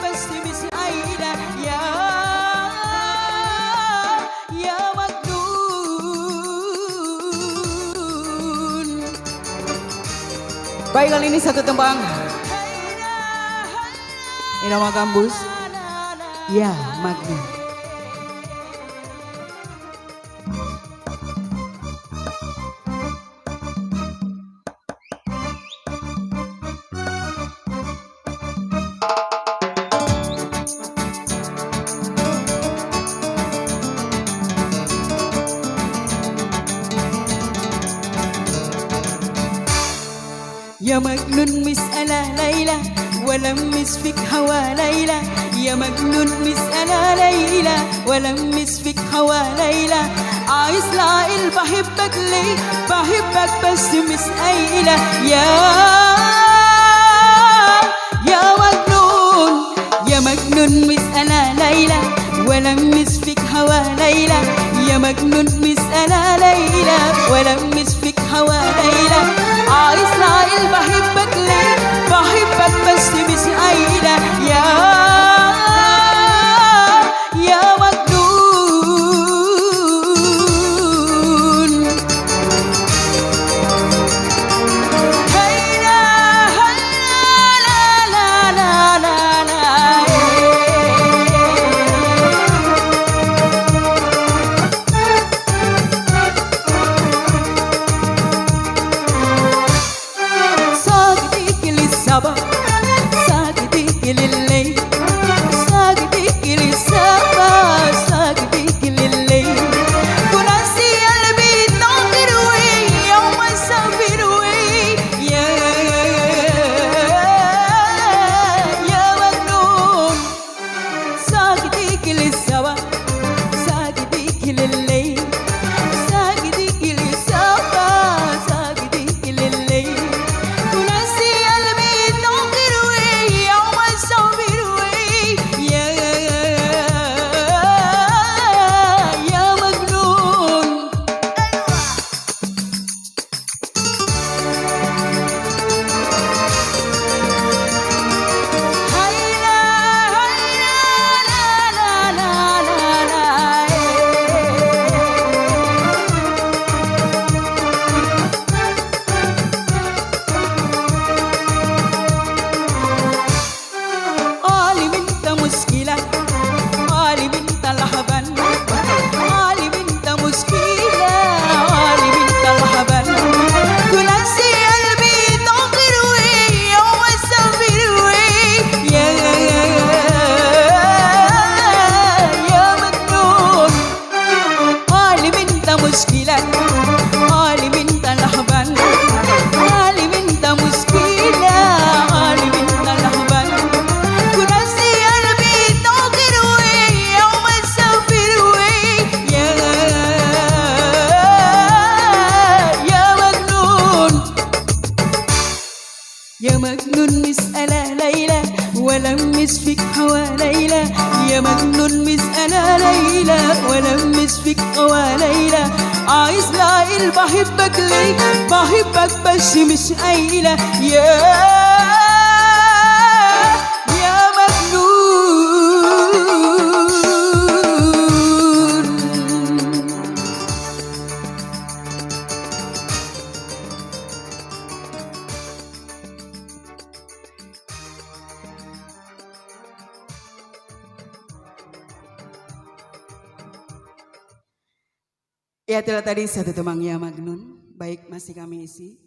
بس مش قايلة يا مجنون. Baik, kali ini satu tembang Irama Gambus, ya Magnum. يا مجنون مسألة ليلى ولمس فيك هوا ليلى، يا مجنون مسألة ليلى ولمس فيك هوا ليلى. عايز العقل بحبك ليه بحبك بس مش قايلة يا مجنون. يا مجنون مسألة ليلى ولمس فيك هوا ليلى، يا مجنون مسألة ليلى ولمس فيك هوا ليلى. عايز العقل بحبك ليه بحبك بس مش قايلة يا مجنون. هيلا هيلا لا لا لا لا ساقديك للليل ساقديك للسما ساقديك للليل. وناسي قلبي طاقر وي يوم اسافر وي يا مجنون. ساقديك للسما ساقديك للليل ساقديك للسما ساقديك للليل. يا مجنون مسألة ليلى ولمس فيك هوا ليلى، يا مجنون مسألة ليلى ولمس فيك هوا ليلى. عايز العقل بحبك ليه بحبك بس مش قايلة يا مجنون. Ya, itulah tadi satu tembang Ya Magnun. Baik, masih kami isi.